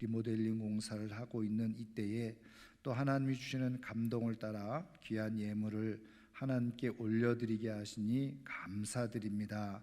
리모델링 공사를 하고 있는 이때에 또 하나님이 주시는 감동을 따라 귀한 예물을 하나님께 올려드리게 하시니 감사드립니다.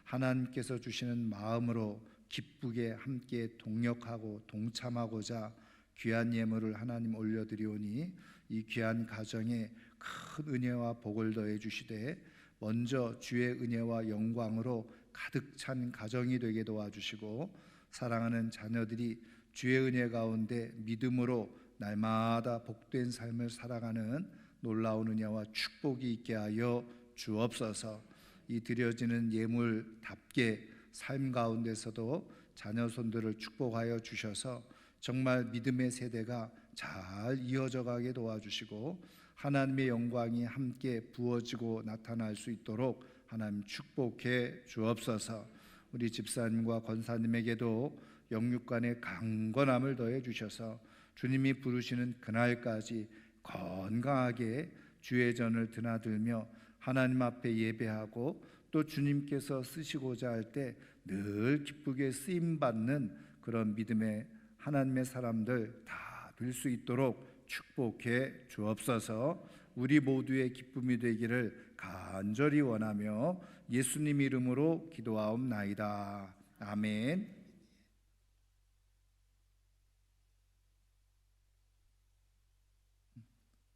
하나님께서 주시는 마음으로 기쁘게 함께 동역하고 동참하고자 귀한 예물을 하나님 올려드리오니 이 귀한 가정에 큰 은혜와 복을 더해 주시되 먼저 주의 은혜와 영광으로 가득 찬 가정이 되게 도와주시고 사랑하는 자녀들이 주의 은혜 가운데 믿음으로 날마다 복된 삶을 살아가는 놀라운 은혜와 축복이 있게 하여 주옵소서. 이 드려지는 예물답게 삶 가운데서도 자녀 손들을 축복하여 주셔서 정말 믿음의 세대가 잘 이어져 가게 도와주시고 하나님의 영광이 함께 부어지고 나타날 수 있도록 하나님 축복해 주옵소서. 우리 집사님과 권사님에게도 영육간의 강건함을 더해 주셔서 주님이 부르시는 그날까지 건강하게 주의 전을 드나들며 하나님 앞에 예배하고 또 주님께서 쓰시고자 할 때 늘 기쁘게 쓰임받는 그런 믿음의 하나님의 사람들 다 될 수 있도록 축복해 주옵소서. 우리 모두의 기쁨이 되기를 간절히 원하며 예수님 이름으로 기도하옵나이다. 아멘.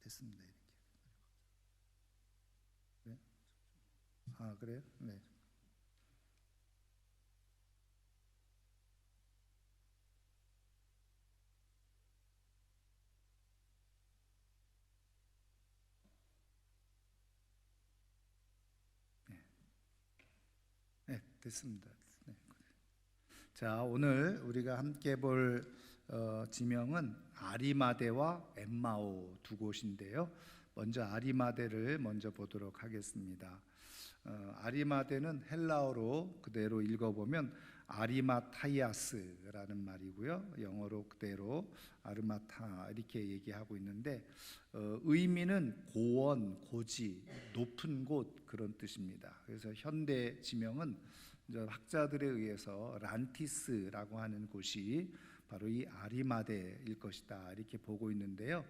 됐습니다. 이렇게. 아, 그래요? 네. 네, 됐습니다. 네. 자, 오늘 우리가 함께 볼 지명은 아리마대와 엠마오 두 곳인데요. 먼저 아리마대를 먼저 보도록 하겠습니다. 아리마대는 헬라어로 그대로 읽어보면 아리마타이아스라는 말이고요. 영어로 그대로 아르마타 이렇게 얘기하고 있는데 의미는 고원, 고지, 높은 곳 그런 뜻입니다. 그래서 현대 지명은 학자들에 의해서 란티스라고 하는 곳이 바로 이 아리마대일 것이다 이렇게 보고 있는데요.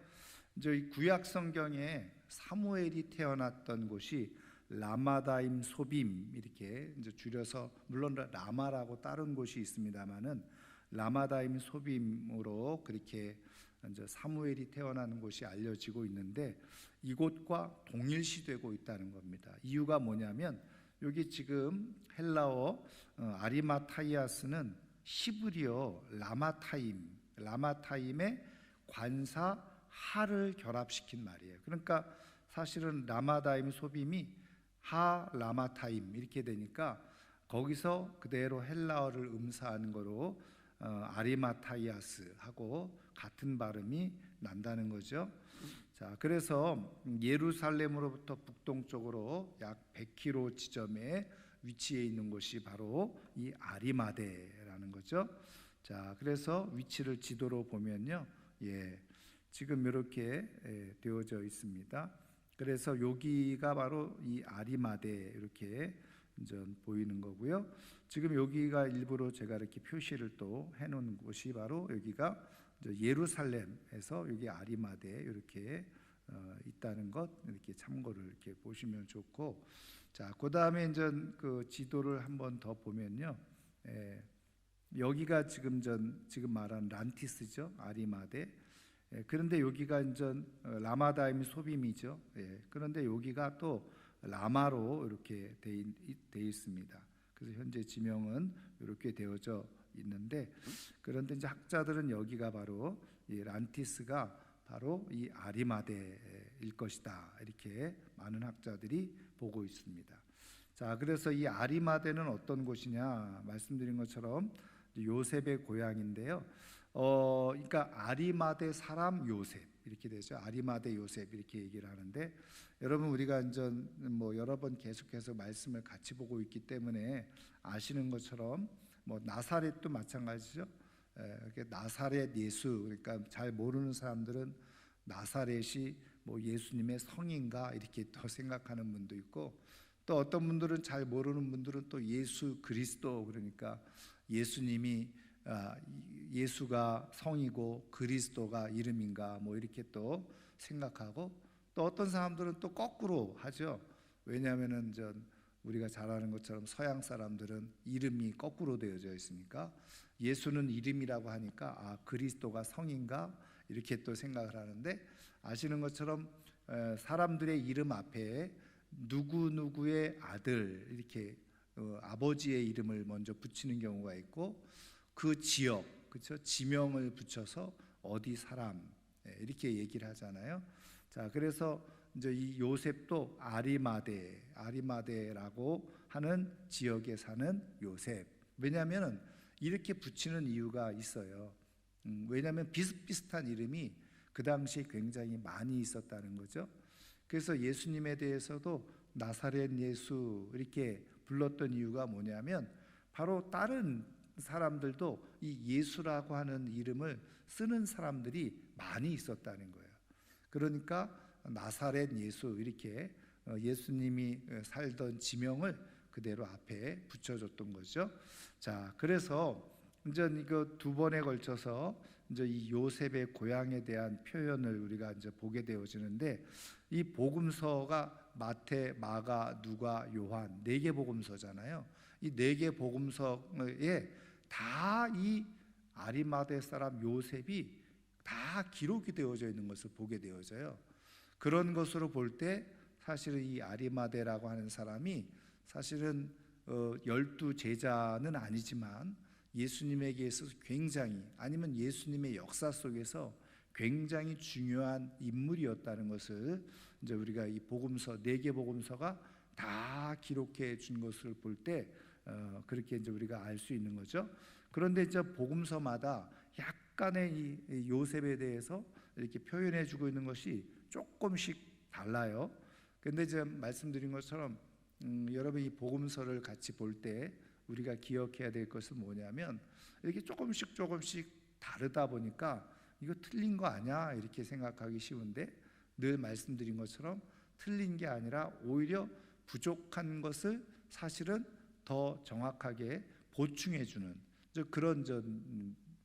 이제 이 구약 성경에 사무엘이 태어났던 곳이 라마다임 소빔 이렇게 이제 줄여서 물론 라마라고 다른 곳이 있습니다만은 라마다임 소빔으로 그렇게 이제 사무엘이 태어나는 곳이 알려지고 있는데 이곳과 동일시되고 있다는 겁니다. 이유가 뭐냐면 여기 지금 헬라어 아리마타이아스는 히브리어 라마타임의 관사 하를 결합시킨 말이에요. 그러니까 사실은 라마다임 소빔이 하 라마타임 이렇게 되니까 거기서 그대로 헬라어를 음사하는 거로 아리마타이아스하고 같은 발음이 난다는 거죠. 자, 그래서 예루살렘으로부터 북동쪽으로 약 100km 지점에 위치해 있는 곳이 바로 이 아리마대라는 거죠. 자, 그래서 위치를 지도로 보면요, 지금 이렇게 되어져 있습니다. 그래서 여기가 바로 이 아리마대 이렇게 이제 보이는 거고요. 지금 여기가 일부러 제가 이렇게 표시를 또 해놓은 곳이 바로 여기가 예루살렘에서 여기 아리마대 이렇게 있다는 것 이렇게 참고를 이렇게 보시면 좋고, 자, 그 다음에 이제 그 지도를 한번 더 보면요, 여기가 지금 말한 란티스죠, 아리마대. 그런데 여기가 이제 라마다임 소빔이죠. 그런데 여기가 또 라마로 이렇게 돼 있습니다. 그래서 현재 지명은 이렇게 되어져 있는데, 그런데 이제 학자들은 여기가 바로 이 란티스가 바로 이 아리마대일 것이다 이렇게 많은 학자들이 보고 있습니다. 자, 그래서 이 아리마대는 어떤 곳이냐 말씀드린 것처럼 요셉의 고향인데요. 그러니까 아리마대 사람 요셉 이렇게 되죠. 아리마대 요셉 이렇게 얘기를 하는데, 여러분 우리가 이제 뭐 여러 번 계속해서 말씀을 같이 보고 있기 때문에 아시는 것처럼 뭐 나사렛도 마찬가지죠. 나사렛 예수, 그러니까 잘 모르는 사람들은 나사렛이 뭐 예수님의 성인가 이렇게 더 생각하는 분도 있고, 또 어떤 분들은 잘 모르는 분들은 또 예수 그리스도, 그러니까 예수님이 예수가 성이고 그리스도가 이름인가 뭐 이렇게 또 생각하고, 또 어떤 사람들은 또 거꾸로 하죠. 왜냐하면은 우리가 잘 아는 것처럼 서양 사람들은 이름이 거꾸로 되어져 있으니까 예수는 이름이라고 하니까 그리스도가 성인가 이렇게 또 생각을 하는데, 아시는 것처럼 사람들의 이름 앞에 누구누구의 아들 이렇게 아버지의 이름을 먼저 붙이는 경우가 있고, 그 지역, 그렇죠? 지명을 붙여서 어디 사람 이렇게 얘기를 하잖아요. 자, 그래서 이제 이 요셉도 아리마대라고 하는 지역에 사는 요셉. 왜냐하면 이렇게 붙이는 이유가 있어요. 왜냐하면 비슷비슷한 이름이 그 당시에 굉장히 많이 있었다는 거죠. 그래서 예수님에 대해서도 나사렛 예수 이렇게 불렀던 이유가 뭐냐면, 바로 다른 사람들도 이 예수라고 하는 이름을 쓰는 사람들이 많이 있었다는 거예요. 그러니까 나사렛 예수 이렇게 예수님이 살던 지명을 그대로 앞에 붙여줬던 거죠. 자, 그래서 이제 이거 두 번에 걸쳐서 이제 이 요셉의 고향에 대한 표현을 우리가 이제 보게 되어지는데, 이 복음서가 마태, 마가, 누가, 요한 4개 복음서잖아요. 이 4개 복음서에 다 이 아리마대 사람 요셉이 다 기록이 되어져 있는 것을 보게 되어져요. 그런 것으로 볼 때 사실은 이 아리마대라고 하는 사람이 사실은 12 제자는 아니지만 예수님에게 있어서 굉장히, 아니면 예수님의 역사 속에서 굉장히 중요한 인물이었다는 것을 이제 우리가 이 복음서 4개 복음서가 다 기록해 준 것을 볼 때 그렇게 이제 우리가 알 수 있는 거죠. 그런데 이제 복음서마다 약간의 이 요셉에 대해서 이렇게 표현해 주고 있는 것이 조금씩 달라요. 근데 이제 말씀드린 것처럼 여러분 이 복음서를 같이 볼 때 우리가 기억해야 될 것은 뭐냐면, 이렇게 조금씩 다르다 보니까 이거 틀린 거 아니야 이렇게 생각하기 쉬운데, 늘 말씀드린 것처럼 틀린 게 아니라 오히려 부족한 것을 사실은 더 정확하게 보충해 주는 그런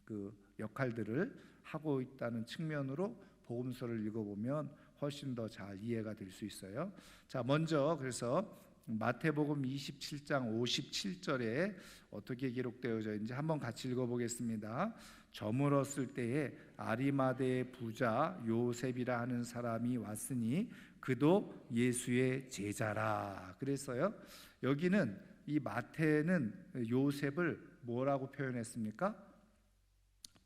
그 역할들을 하고 있다는 측면으로 복음서를 읽어보면 훨씬 더 잘 이해가 될 수 있어요. 자, 먼저 그래서 마태복음 27장 57절에 어떻게 기록되어져 있는지 한번 같이 읽어보겠습니다. 저물었을 때에 아리마대의 부자 요셉이라 하는 사람이 왔으니 그도 예수의 제자라. 그래서요, 여기는 이 마태는 요셉을 뭐라고 표현했습니까?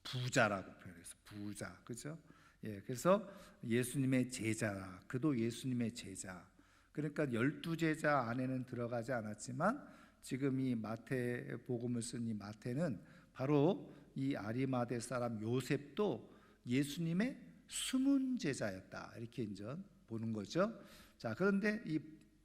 부자라고 표현했어요. 부자, 그죠? 예, 그래서 예수님의 제자라. 그도 예수님의 제자. 그러니까 12제자 안에는 들어가지 않았지만 지금 이 마태복음을 쓴 이 마태는 바로 이 아리마대 사람 요셉도 예수님의 숨은 제자였다 이렇게 이제 보는 거죠. 자, 그런데 이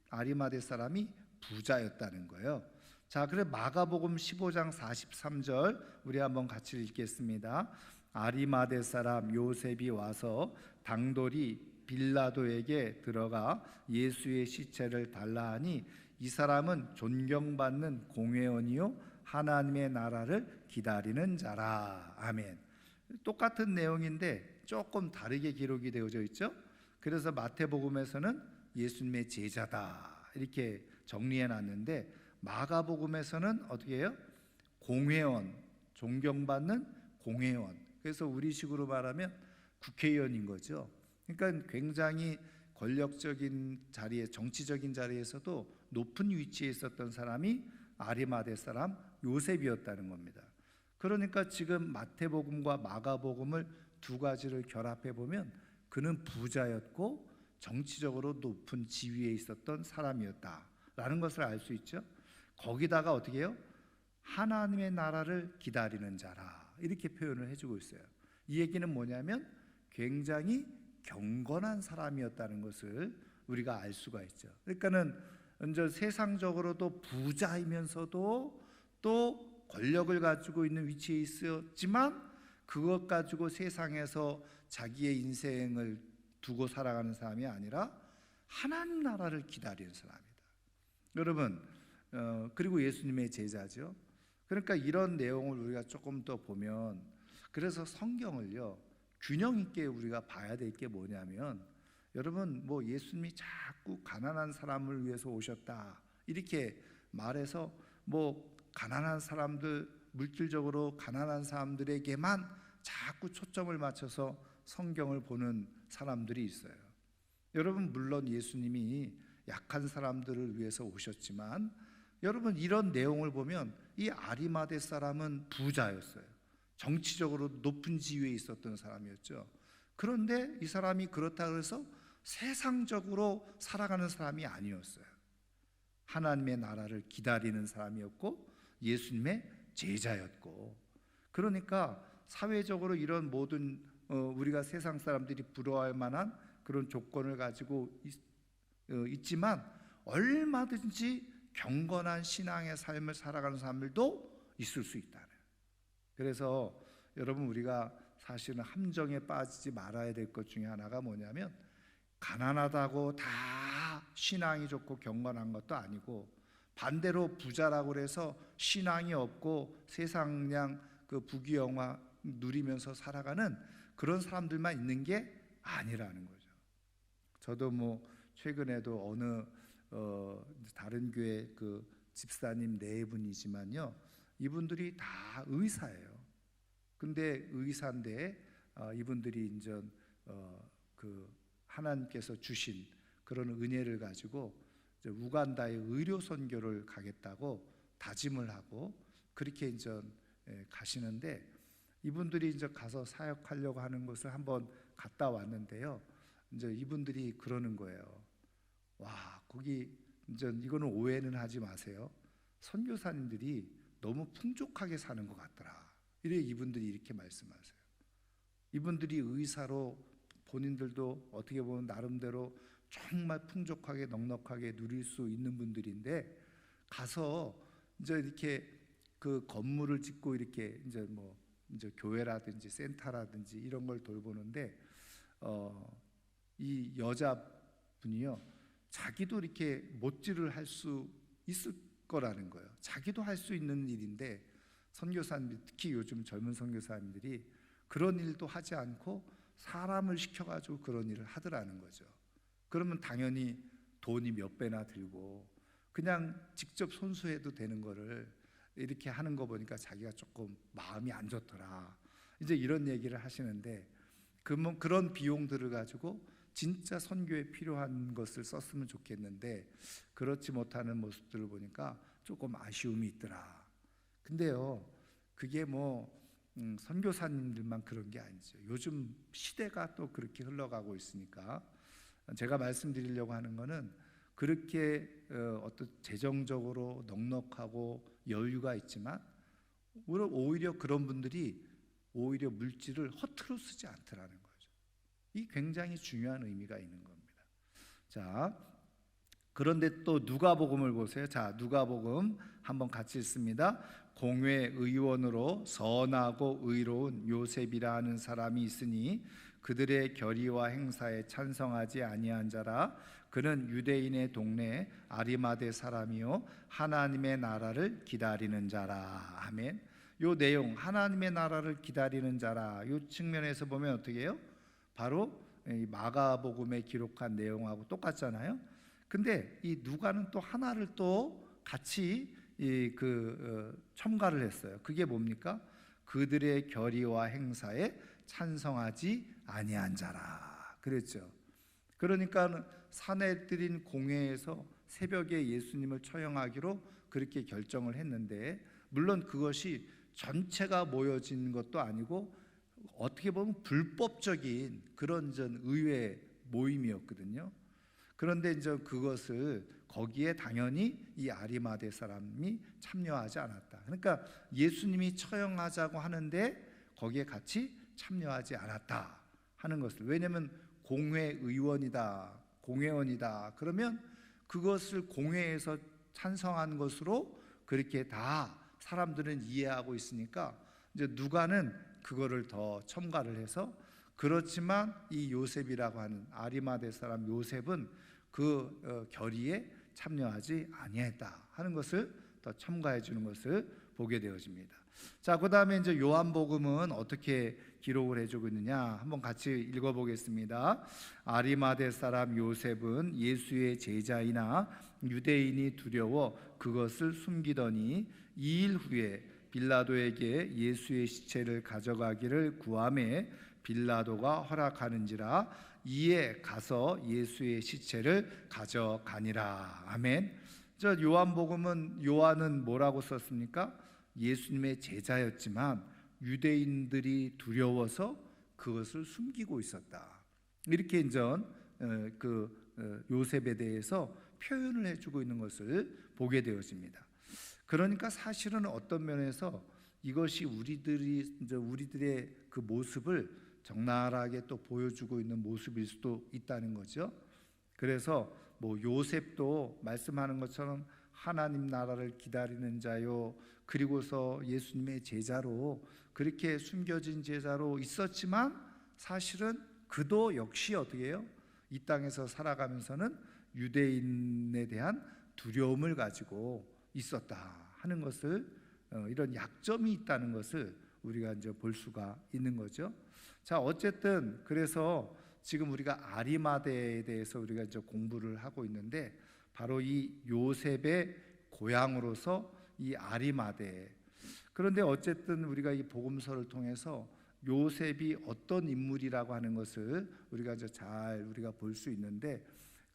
아리마대 사람이 부자였다는 거예요. 자, 그래 마가복음 15장 43절 우리 한번 같이 읽겠습니다. 아리마대 사람 요셉이 와서 당돌이 빌라도에게 들어가 예수의 시체를 달라 하니 이 사람은 존경받는 공회원이요 하나님의 나라를 기다리는 자라. 아멘. 똑같은 내용인데 조금 다르게 기록이 되어져 있죠. 그래서 마태복음에서는 예수님의 제자다 이렇게 정리해 놨는데, 마가복음에서는 어떻게 해요? 공회원, 존경받는 공회원. 그래서 우리식으로 말하면 국회의원인 거죠. 그러니까 굉장히 권력적인 자리에, 정치적인 자리에서도 높은 위치에 있었던 사람이 아리마대 사람 요셉이었다는 겁니다. 그러니까 지금 마태복음과 마가복음을 두 가지를 결합해 보면 그는 부자였고 정치적으로 높은 지위에 있었던 사람이었다라는 것을 알 수 있죠. 거기다가 어떻게 해요? 하나님의 나라를 기다리는 자라 이렇게 표현을 해주고 있어요. 이 얘기는 뭐냐면 굉장히 경건한 사람이었다는 것을 우리가 알 수가 있죠. 그러니까는 먼저 세상적으로도 부자이면서도 또 권력을 가지고 있는 위치에 있었지만 그것 가지고 세상에서 자기의 인생을 두고 살아가는 사람이 아니라 하나님 나라를 기다리는 사람이다. 여러분, 그리고 예수님의 제자죠. 그러니까 이런 내용을 우리가 조금 더 보면, 그래서 성경을요 균형 있게 우리가 봐야 될 게 뭐냐면, 여러분 뭐 예수님이 자꾸 가난한 사람을 위해서 오셨다 이렇게 말해서 뭐 가난한 사람들, 물질적으로 가난한 사람들에게만 자꾸 초점을 맞춰서 성경을 보는 사람들이 있어요. 여러분 물론 예수님이 약한 사람들을 위해서 오셨지만, 여러분 이런 내용을 보면 이 아리마대 사람은 부자였어요. 정치적으로 높은 지위에 있었던 사람이었죠. 그런데 이 사람이 그렇다고 해서 세상적으로 살아가는 사람이 아니었어요. 하나님의 나라를 기다리는 사람이었고 예수님의 제자였고, 그러니까 사회적으로 이런 모든 우리가 세상 사람들이 부러워할 만한 그런 조건을 가지고 있지만 얼마든지 경건한 신앙의 삶을 살아가는 사람들도 있을 수 있다는. 그래서 여러분 우리가 사실은 함정에 빠지지 말아야 될 것 중에 하나가 뭐냐면, 가난하다고 다 신앙이 좋고 경건한 것도 아니고, 반대로 부자라고 해서 신앙이 없고 세상 그냥 그 부귀영화 누리면서 살아가는 그런 사람들만 있는 게 아니라는 거죠. 저도 뭐 최근에도 어느 다른 교회 그 집사님 네 분이지만요, 이분들이 다 의사예요. 근데 의사인데 이분들이 이제 그 하나님께서 주신 그런 은혜를 가지고 이제 우간다에 의료 선교를 가겠다고 다짐을 하고 그렇게 이제 가시는데, 이분들이 이제 가서 사역하려고 하는 곳을 한번 갔다 왔는데요. 이제 이분들이 그러는 거예요. 와, 거기 이제 이거는 오해는 하지 마세요. 선교사님들이 너무 풍족하게 사는 것 같더라. 이래 이분들이 이렇게 말씀하세요. 이분들이 의사로 본인들도 어떻게 보면 나름대로 정말 풍족하게 넉넉하게 누릴 수 있는 분들인데, 가서 이제 이렇게 그 건물을 짓고 이렇게 이제 뭐 이제 교회라든지 센터라든지 이런 걸 돌보는데, 이 여자분이요 자기도 이렇게 못질을 할 수 있을 거라는 거예요. 자기도 할 수 있는 일인데, 선교사님들 특히 요즘 젊은 선교사님들이 그런 일도 하지 않고 사람을 시켜가지고 그런 일을 하더라는 거죠. 그러면 당연히 돈이 몇 배나 들고 그냥 직접 손수해도 되는 거를 이렇게 하는 거 보니까 자기가 조금 마음이 안 좋더라. 이제 이런 얘기를 하시는데, 그런 비용들을 가지고 진짜 선교에 필요한 것을 썼으면 좋겠는데 그렇지 못하는 모습들을 보니까 조금 아쉬움이 있더라. 근데요, 그게 뭐 선교사님들만 그런 게 아니죠. 요즘 시대가 또 그렇게 흘러가고 있으니까 제가 말씀드리려고 하는 거는, 그렇게 어떤 재정적으로 넉넉하고 여유가 있지만 오히려 그런 분들이 오히려 물질을 허투루 쓰지 않더라는 거죠. 이 굉장히 중요한 의미가 있는 겁니다. 자, 그런데 또 누가복음을 보세요. 자, 누가복음 한번 같이 읽습니다. 공회 의원으로 선하고 의로운 요셉이라 하는 사람이 있으니 그들의 결의와 행사에 찬성하지 아니한 자라. 그는 유대인의 동네 아리마대 사람이요 하나님의 나라를 기다리는 자라. 아멘. 요 내용 하나님의 나라를 기다리는 자라, 요 측면에서 보면 어떻게 해요? 바로 이 마가복음에 기록한 내용하고 똑같잖아요. 근데 이 누가는 또 하나를 또 같이 첨가를 했어요. 그게 뭡니까? 그들의 결의와 행사에 찬성하지 아니한 자라 그랬죠. 그러니까 사내들인 공회에서 새벽에 예수님을 처형하기로 그렇게 결정을 했는데, 물론 그것이 전체가 모여진 것도 아니고 어떻게 보면 불법적인 그런 의회 모임이었거든요. 그런데 이제 그것을 거기에 당연히 이 아리마대 사람이 참여하지 않았다. 그러니까 예수님이 처형하자고 하는데 거기에 같이 참여하지 않았다 하는 것을. 왜냐하면 공회의원이다, 공회원이다 그러면 그것을 공회에서 찬성한 것으로 그렇게 다 사람들은 이해하고 있으니까 이제 누가는 그거를 더 첨가를 해서, 그렇지만 이 요셉이라고 하는 아리마대 사람 요셉은 그 결의에 참여하지 아니했다 하는 것을 더 첨가해 주는 것을 보게 되어집니다. 자, 그다음에 이제 요한복음은 어떻게 기록을 해주고 있느냐 한번 같이 읽어보겠습니다. 아리마대 사람 요셉은 예수의 제자이나 유대인이 두려워 그것을 숨기더니 2일 후에 빌라도에게 예수의 시체를 가져가기를 구하매 빌라도가 허락하는지라 이에 가서 예수의 시체를 가져가니라. 아멘. 저 요한복음은 요한은 뭐라고 썼습니까? 예수님의 제자였지만 유대인들이 두려워서 그것을 숨기고 있었다. 이렇게 이제 요셉에 대해서 표현을 해주고 있는 것을 보게 되어집니다. 그러니까 사실은 어떤 면에서 이것이 우리들의 그 모습을 적나라하게 또 보여주고 있는 모습일 수도 있다는 거죠. 그래서 요셉도 말씀하는 것처럼 하나님 나라를 기다리는 자요, 그리고서 예수님의 제자로 그렇게 숨겨진 제자로 있었지만 사실은 그도 역시 어떻게 해요? 이 땅에서 살아가면서는 유대인에 대한 두려움을 가지고 있었다 하는 것을, 이런 약점이 있다는 것을 우리가 이제 볼 수가 있는 거죠. 자, 어쨌든 그래서 지금 우리가 아리마대에 대해서 우리가 이제 공부를 하고 있는데 바로 이 요셉의 고향으로서 이 아리마대. 그런데 어쨌든 우리가 이 복음서를 통해서 요셉이 어떤 인물이라고 하는 것을 우리가 이제 잘 우리가 볼 수 있는데,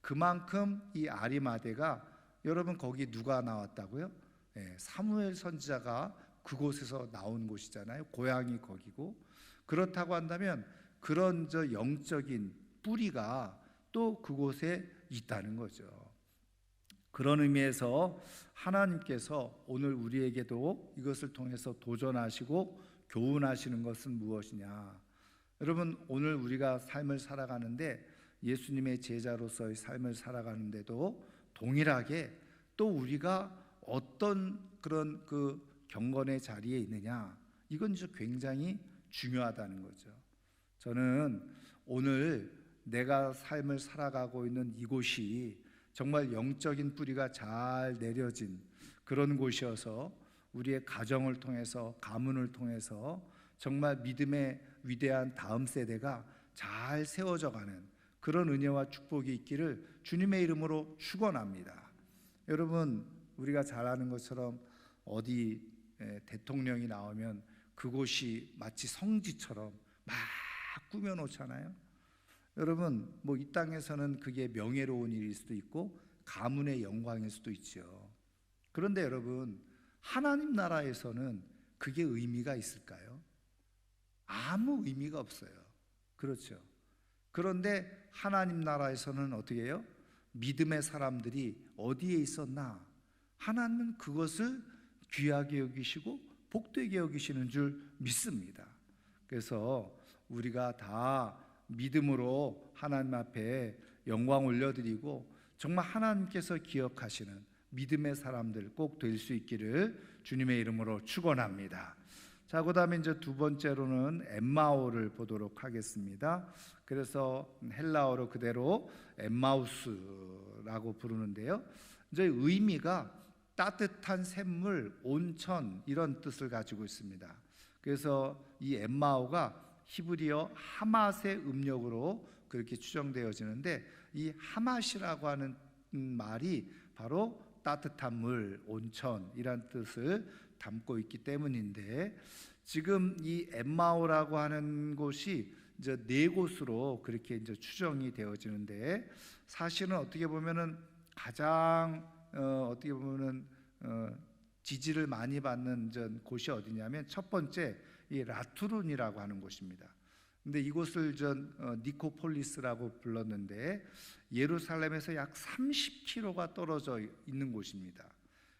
그만큼 이 아리마대가, 여러분 거기 누가 나왔다고요? 사무엘 선지자가 그곳에서 나온 곳이잖아요. 고향이 거기고. 그렇다고 한다면 그런 영적인 뿌리가 또 그곳에 있다는 거죠. 그런 의미에서 하나님께서 오늘 우리에게도 이것을 통해서 도전하시고 교훈하시는 것은 무엇이냐? 여러분, 오늘 우리가 삶을 살아가는데, 예수님의 제자로서의 삶을 살아가는데도 동일하게 또 우리가 어떤 그런 그 경건의 자리에 있느냐, 이건 굉장히 중요하다는 거죠. 저는 오늘 내가 삶을 살아가고 있는 이곳이 정말 영적인 뿌리가 잘 내려진 그런 곳이어서 우리의 가정을 통해서, 가문을 통해서 정말 믿음의 위대한 다음 세대가 잘 세워져 가는 그런 은혜와 축복이 있기를 주님의 이름으로 축원합니다. 여러분, 우리가 잘 아는 것처럼 어디 대통령이 나오면 그곳이 마치 성지처럼 막 꾸며놓잖아요. 여러분, 이 땅에서는 그게 명예로운 일일 수도 있고 가문의 영광일 수도 있죠. 그런데 여러분, 하나님 나라에서는 그게 의미가 있을까요? 아무 의미가 없어요. 그렇죠. 그런데 하나님 나라에서는 어떻게 해요? 믿음의 사람들이 어디에 있었나? 하나님은 그것을 귀하게 여기시고 복되게 여기시는 줄 믿습니다. 그래서 우리가 다 믿음으로 하나님 앞에 영광 올려드리고 정말 하나님께서 기억하시는 믿음의 사람들 꼭 될 수 있기를 주님의 이름으로 축원합니다. 자, 그다음에 이제 두 번째로는 엠마오를 보도록 하겠습니다. 그래서 헬라어로 그대로 엠마우스라고 부르는데요. 이제 의미가 따뜻한 샘물, 온천 이런 뜻을 가지고 있습니다. 그래서 이 엠마오가 히브리어 하맛의 음력으로 그렇게 추정되어지는데, 이 하맛이라고 하는 말이 바로 따뜻한 물, 온천이란 뜻을 담고 있기 때문인데, 지금 이 엠마오라고 하는 곳이 이제 네 곳으로 그렇게 이제 추정이 되어지는데, 사실은 어떻게 보면은 가장 어떻게 보면은 지지를 많이 받는 곳이 어디냐면, 첫 번째 이 라투룬이라고 하는 곳입니다. 근데 이곳을 니코폴리스라고 불렀는데 예루살렘에서 약 30km가 떨어져 있는 곳입니다.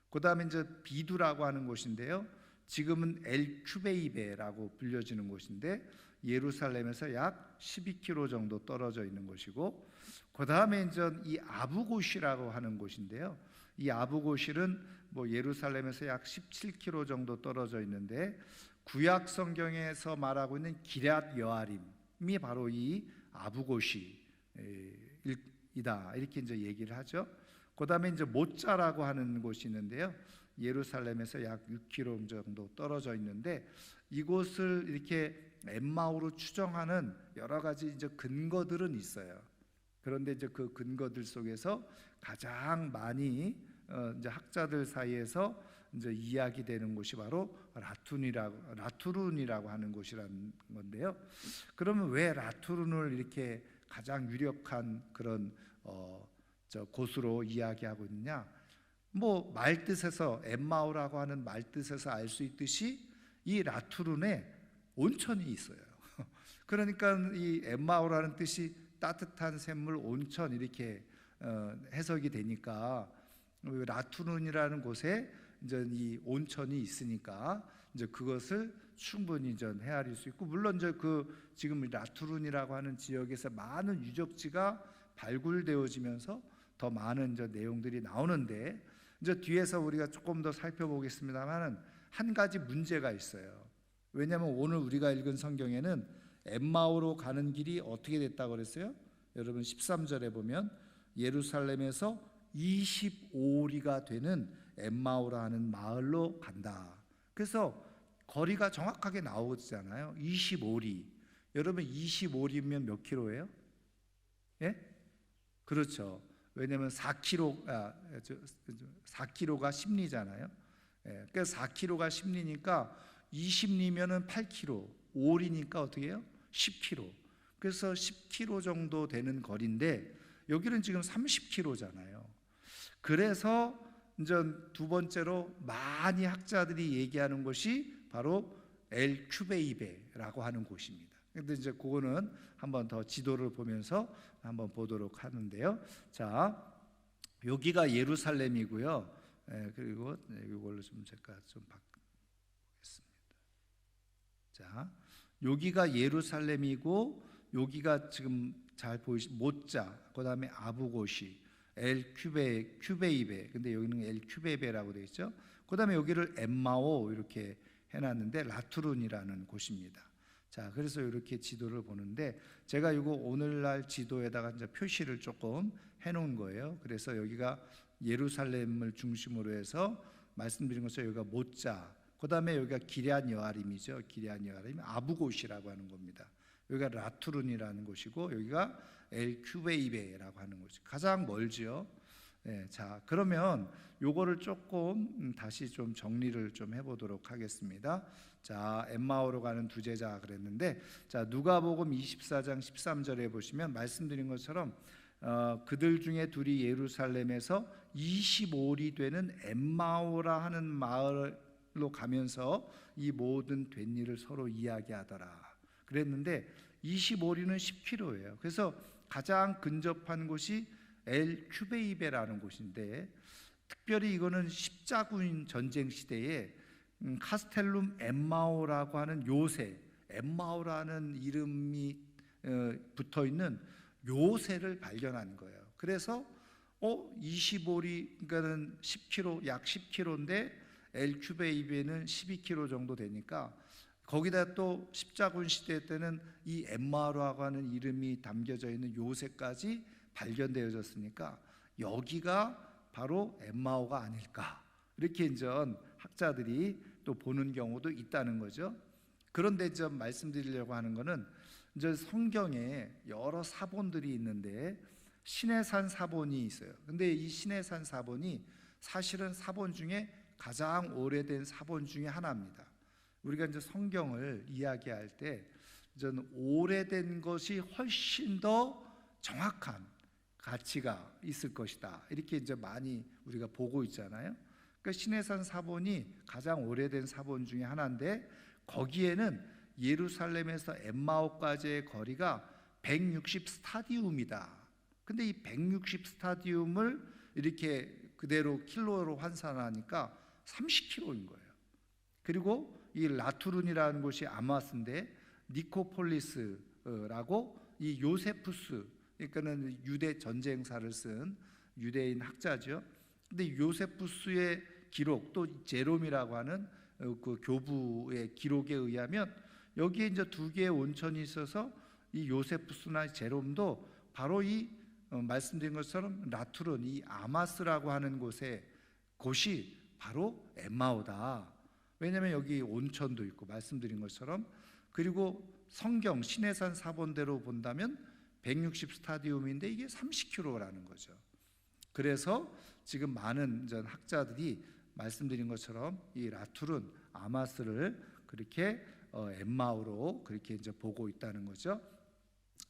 그다음에 이제 비두라고 하는 곳인데요. 지금은 엘 큐베이베라고 불려지는 곳인데 예루살렘에서 약 12km 정도 떨어져 있는 곳이고, 그다음에 이제 이 아부고시라고 하는 곳인데요. 이 아부고실은 예루살렘에서 약 17km 정도 떨어져 있는데, 구약 성경에서 말하고 있는 기럇 여아림이 바로 이 아부고시이다, 이렇게 이제 얘기를 하죠. 그다음에 이제 모짜라고 하는 곳이 있는데요. 예루살렘에서 약 6km 정도 떨어져 있는데 이곳을 이렇게 엠마오로 추정하는 여러 가지 이제 근거들은 있어요. 그런데 이제 그 근거들 속에서 가장 많이 이제 학자들 사이에서 이제 이야기되는 곳이 바로 라투룬이라고 하는 곳이라는 건데요. 그러면 왜 라투룬을 이렇게 가장 유력한 그런 곳으로 이야기하고 있느냐? 뭐 말뜻에서 엠마오라고 하는 말뜻에서 알 수 있듯이 이 라투룬에 온천이 있어요. 그러니까 이 엠마오라는 뜻이 따뜻한 샘물 온천 이렇게 해석이 되니까 라투룬이라는 곳에 이제 이 온천이 있으니까 이제 그것을 충분히 이제 헤아릴 수 있고, 물론 이제 그 지금 라투룬이라고 하는 지역에서 많은 유적지가 발굴되어지면서 더 많은 이제 내용들이 나오는데, 이제 뒤에서 우리가 조금 더 살펴보겠습니다만은 한 가지 문제가 있어요. 왜냐하면 오늘 우리가 읽은 성경에는 엠마오로 가는 길이 어떻게 됐다고 그랬어요? 여러분 13절에 보면 예루살렘에서 25리가 되는 엠마오라 하는 마을로 간다. 그래서 거리가 정확하게 나오잖아요. 25리. 여러분 25리면 몇 킬로예요? 예? 그렇죠. 왜냐하면 4kg가 10리잖아요. 예, 그러니까 4kg가 10리니까 20리면은 8kg, 5리니까 어떻게 해요? 10kg. 그래서 10kg 정도 되는 거리인데 여기는 지금 30kg잖아요. 그래서 이제 두 번째로 많이 학자들이 얘기하는 것이 바로 엘 큐베이베라고 하는 곳입니다. 근데 이제 그거는 한번 더 지도를 보면서 한번 보도록 하는데요. 자, 여기가 예루살렘이고요. 그리고 이걸로 좀 제가 좀 바꾸겠습니다. 자, 여기가 예루살렘이고 여기가 지금 잘 보이시 모짜, 그다음에 아부고시, 엘 큐베이베. 근데 여기는 엘 큐베이베라고 되어 있죠. 그다음에 여기를 엠마오 이렇게 해놨는데 라투룬이라는 곳입니다. 자, 그래서 이렇게 지도를 보는데 제가 이거 오늘날 지도에다가 이제 표시를 조금 해놓은 거예요. 그래서 여기가 예루살렘을 중심으로 해서 말씀드린 것처럼 여기가 모짜, 그 다음에 여기가 기럇 여아림이죠. 기럇 여아림, 아부곳이라고 하는 겁니다. 여기가 라투룬이라는 곳이고 여기가 엘 큐베이베라고 하는 곳이 가장 멀죠. 네, 자, 그러면 요거를 조금 다시 좀 정리를 좀 해보도록 하겠습니다. 자, 엠마오로 가는 두 제자 그랬는데, 자, 누가복음 24장 13절에 보시면 말씀드린 것처럼 그들 중에 둘이 예루살렘에서 25리 되는 엠마오라 하는 마을로 가면서 이 모든 된 일을 서로 이야기하더라 그랬는데 25리는 10km예요. 그래서 가장 근접한 곳이 엘 큐베이베라는 곳인데, 특별히 이거는 십자군 전쟁 시대에 카스텔룸 엠마오라고 하는 요새, 엠마오라는 이름이 붙어 있는 요새를 발견한 거예요. 그래서 25리 그러니까는 10km, 약 10km인데 엘 큐베이베는 12km 정도 되니까 거기다 또 십자군 시대 때는 이 엠마오라고 하는 이름이 담겨져 있는 요새까지 발견되어졌으니까 여기가 바로 엠마오가 아닐까, 이렇게 이제 학자들이 또 보는 경우도 있다는 거죠. 그런데 좀 말씀드리려고 하는 거는 이제 성경에 여러 사본들이 있는데 시내산 사본이 있어요. 근데 이 시내산 사본이 사실은 사본 중에 가장 오래된 사본 중에 하나입니다. 우리가 이제 성경을 이야기할 때 저는 오래된 것이 훨씬 더 정확한 가치가 있을 것이다, 이렇게 이제 많이 우리가 보고 있잖아요. 그러니까 시내산 사본이 가장 오래된 사본 중에 하나인데 거기에는 예루살렘에서 엠마오까지의 거리가 160 스타디움이다. 근데 이 160 스타디움을 이렇게 그대로 킬로로 환산하니까 30km인 거예요. 그리고 이 라투룬이라는 곳이 아마스인데 니코폴리스라고 이 요세푸스, 그러니까는 유대 전쟁사를 쓴 유대인 학자죠. 근데 요세푸스의 기록, 또 제롬이라고 하는 그 교부의 기록에 의하면 여기에 이제 두 개의 온천이 있어서 이 요세푸스나 제롬도 바로 이 말씀드린 것처럼 라투룬, 이 아마스라고 하는 곳이 바로 엠마오다. 왜냐하면 여기 온천도 있고 말씀드린 것처럼, 그리고 성경 시내산 사본대로 본다면 160 스타디움인데 이게 30km라는 거죠. 그래서 지금 많은 학자들이 말씀드린 것처럼 이 라툴은 아마스를 그렇게 엠마오로 그렇게 이제 보고 있다는 거죠.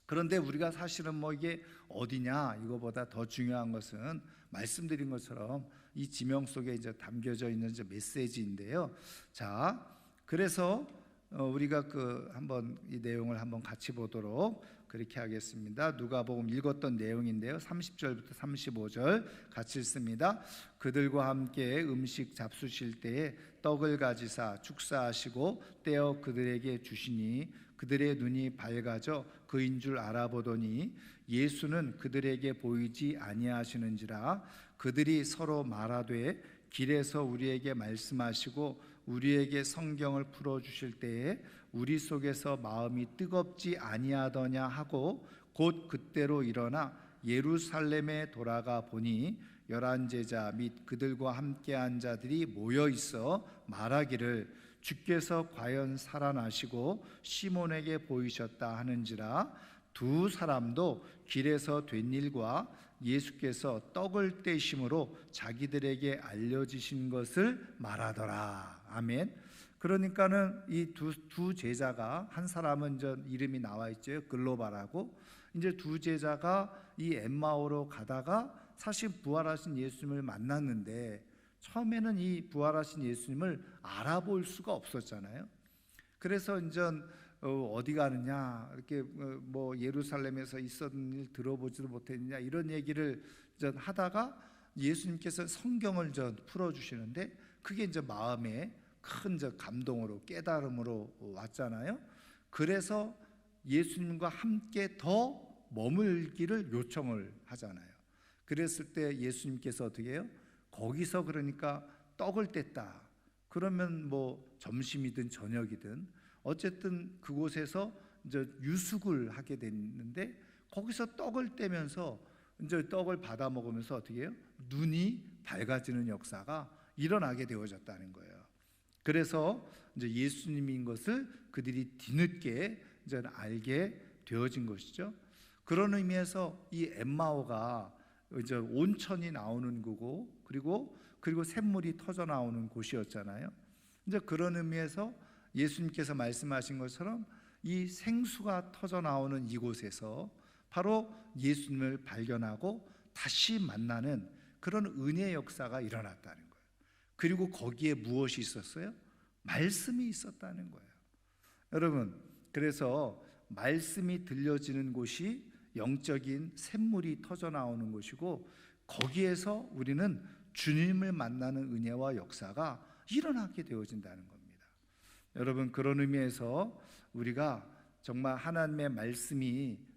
그런데 우리가 사실은 뭐 이게 어디냐, 이거보다 더 중요한 것은 말씀드린 것처럼 이 지명 속에 이제 담겨져 있는 이제 메시지인데요. 자, 그래서 우리가 한번 이 내용을 한번 같이 보도록 그렇게 하겠습니다. 누가복음 읽었던 내용인데요. 30절부터 35절 같이 읽습니다. 그들과 함께 음식 잡수실 때에 떡을 가지사 축사하시고 떼어 그들에게 주시니 그들의 눈이 밝아져 그인 줄 알아보더니 예수는 그들에게 보이지 아니하시는지라. 그들이 서로 말하되 길에서 우리에게 말씀하시고 우리에게 성경을 풀어주실 때에 우리 속에서 마음이 뜨겁지 아니하더냐 하고 곧 그때로 일어나 예루살렘에 돌아가 보니 11 제자 및 그들과 함께한 자들이 모여 있어 말하기를 주께서 과연 살아나시고 시몬에게 보이셨다 하는지라. 두 사람도 길에서 된 일과 예수께서 떡을 떼심으로 자기들에게 알려지신 것을 말하더라. 아멘. 그러니까는 이 두 제자가, 한 사람은 이름이 나와 있죠, 글로바라고. 이제 두 제자가 이 엠마오로 가다가 사실 부활하신 예수님을 만났는데 처음에는 이 부활하신 예수님을 알아볼 수가 없었잖아요. 그래서 이제 어디 가느냐, 이렇게 뭐 예루살렘에서 있었던 일 들어보지도 못했느냐, 이런 얘기를 하다가 예수님께서 성경을 풀어주시는데 그게 이제 마음에 큰 감동으로, 깨달음으로 왔잖아요. 그래서 예수님과 함께 더 머물기를 요청을 하잖아요. 그랬을 때 예수님께서 어떻게 해요? 거기서 그러니까 떡을 뗐다. 그러면 뭐 점심이든 저녁이든 어쨌든 그곳에서 이제 유숙을 하게 됐는데, 거기서 떡을 떼면서 이제 떡을 받아 먹으면서 어떻게 해요? 눈이 밝아지는 역사가 일어나게 되어졌다는 거예요. 그래서 이제 예수님인 것을 그들이 뒤늦게 이제 알게 되어진 것이죠. 그런 의미에서 이 엠마오가 이제 온천이 나오는 거고, 그리고 샘물이 터져 나오는 곳이었잖아요. 이제 그런 의미에서 예수님께서 말씀하신 것처럼 이 생수가 터져 나오는 이곳에서 바로 예수님을 발견하고 다시 만나는 그런 은혜의 역사가 일어났다는 거예요. 그리고 거기에 무엇이 있었어요? 말씀이 있었다는 거예요. 여러분, 그래서 말씀이 들려지는 곳이 영적인 샘물이 터져 나오는 곳이고, 거기에서 우리는 주님을 만나는 은혜와 역사가 일어나게 되어진다는 겁니다. 여러분, 그런 의미에서 우리가 정말 하나님의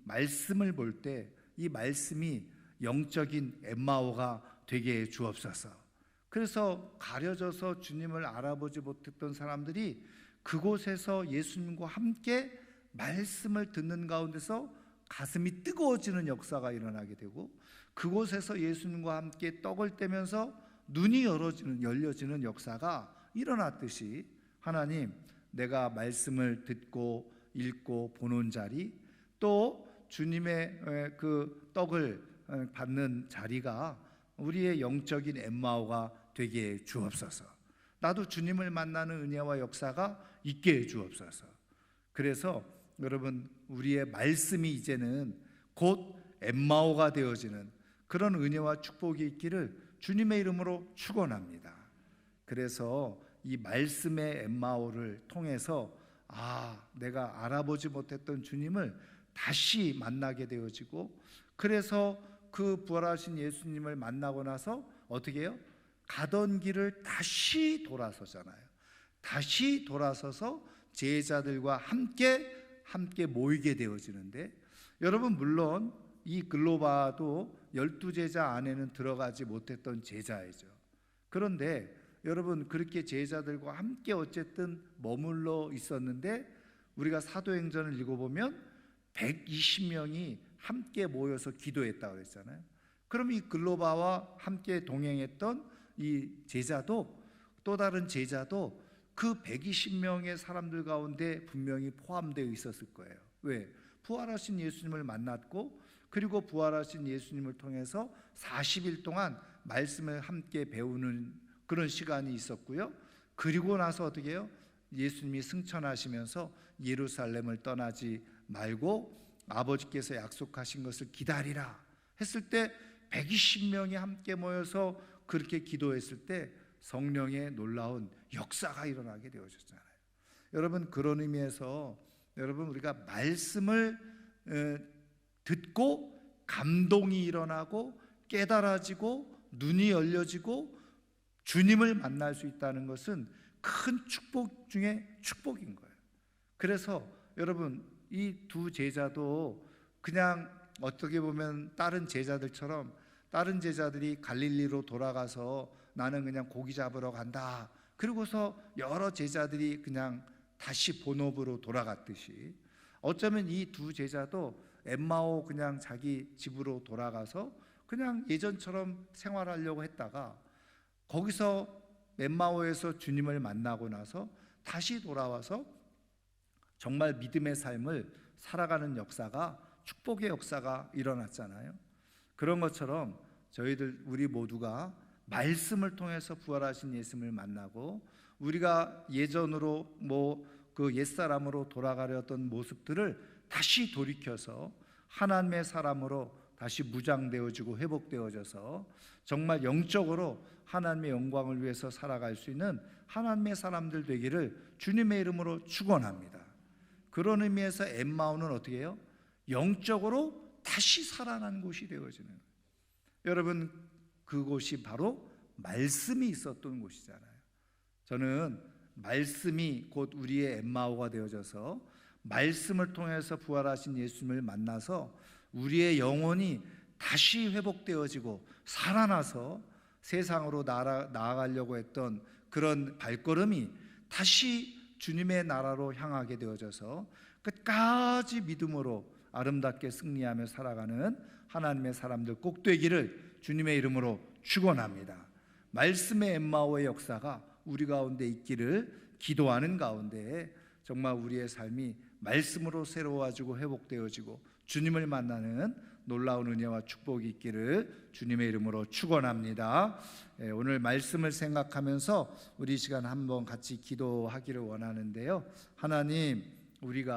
말씀을 볼 때 이 말씀이 영적인 엠마오가 되게 해 주옵소서. 그래서 가려져서 주님을 알아보지 못했던 사람들이 그곳에서 예수님과 함께 말씀을 듣는 가운데서 가슴이 뜨거워지는 역사가 일어나게 되고, 그곳에서 예수님과 함께 떡을 떼면서 눈이 열려지는 역사가 일어났듯이, 하나님, 내가 말씀을 듣고 읽고 보는 자리, 또 주님의 그 떡을 받는 자리가 우리의 영적인 엠마오가 되게 해 주옵소서. 나도 주님을 만나는 은혜와 역사가 있게 해 주옵소서. 그래서 여러분, 우리의 말씀이 이제는 곧 엠마오가 되어지는 그런 은혜와 축복이 있기를 주님의 이름으로 축원합니다. 그래서 이 말씀의 엠마오를 통해서 내가 알아보지 못했던 주님을 다시 만나게 되어지고, 그래서 그 부활하신 예수님을 만나고 나서 어떻게 해요? 가던 길을 다시 돌아서잖아요. 다시 돌아서서 제자들과 함께 모이게 되어지는데, 여러분, 물론 이 글로바도 12제자 안에는 들어가지 못했던 제자이죠. 그런데 여러분, 그렇게 제자들과 함께 어쨌든 머물러 있었는데, 우리가 사도행전을 읽어보면 120명이 함께 모여서 기도했다고 그랬잖아요. 그럼 이 글로바와 함께 동행했던 이 제자도 또 다른 제자도 그 120명의 사람들 가운데 분명히 포함되어 있었을 거예요. 왜? 부활하신 예수님을 만났고, 그리고 부활하신 예수님을 통해서 40일 동안 말씀을 함께 배우는 그런 시간이 있었고요. 그리고 나서 어떻게 해요? 예수님이 승천하시면서 예루살렘을 떠나지 말고 아버지께서 약속하신 것을 기다리라 했을 때 120명이 함께 모여서 그렇게 기도했을 때 성령의 놀라운 역사가 일어나게 되어졌잖아요. 여러분, 그런 의미에서 여러분, 우리가 말씀을 듣고 감동이 일어나고 깨달아지고 눈이 열려지고 주님을 만날 수 있다는 것은 큰 축복 중에 축복인 거예요. 그래서 여러분, 이 두 제자도 그냥 어떻게 보면 다른 제자들처럼, 다른 제자들이 갈릴리로 돌아가서 나는 그냥 고기 잡으러 간다, 그리고서 여러 제자들이 그냥 다시 본업으로 돌아갔듯이, 어쩌면 이 두 제자도 엠마오 그냥 자기 집으로 돌아가서 그냥 예전처럼 생활하려고 했다가 거기서 엠마오에서 주님을 만나고 나서 다시 돌아와서 정말 믿음의 삶을 살아가는 역사가, 축복의 역사가 일어났잖아요. 그런 것처럼 저희들 우리 모두가 말씀을 통해서 부활하신 예수님을 만나고, 우리가 예전으로 그 옛사람으로 돌아가려던 모습들을 다시 돌이켜서 하나님의 사람으로 다시 무장되어지고 회복되어져서 정말 영적으로 하나님의 영광을 위해서 살아갈 수 있는 하나님의 사람들 되기를 주님의 이름으로 축원합니다. 그런 의미에서 엠마오는 어떻게 해요? 영적으로 다시 살아난 곳이 되어지는 거예요. 여러분, 그곳이 바로 말씀이 있었던 곳이잖아요. 저는 말씀이 곧 우리의 엠마오가 되어져서 말씀을 통해서 부활하신 예수님을 만나서 우리의 영혼이 다시 회복되어지고 살아나서 세상으로 나아가려고 했던 그런 발걸음이 다시 주님의 나라로 향하게 되어져서 끝까지 믿음으로 아름답게 승리하며 살아가는 하나님의 사람들 꼭 되기를 주님의 이름으로 축원합니다. 말씀의 엠마오의 역사가 우리 가운데 있기를 기도하는 가운데 정말 우리의 삶이 말씀으로 새로워지고 회복되어지고 주님을 만나는 놀라운 은혜와 축복이 있기를 주님의 이름으로 축원합니다. 오늘 말씀을 생각하면서 우리 시간 한번 같이 기도하기를 원하는데요. 하나님, 우리가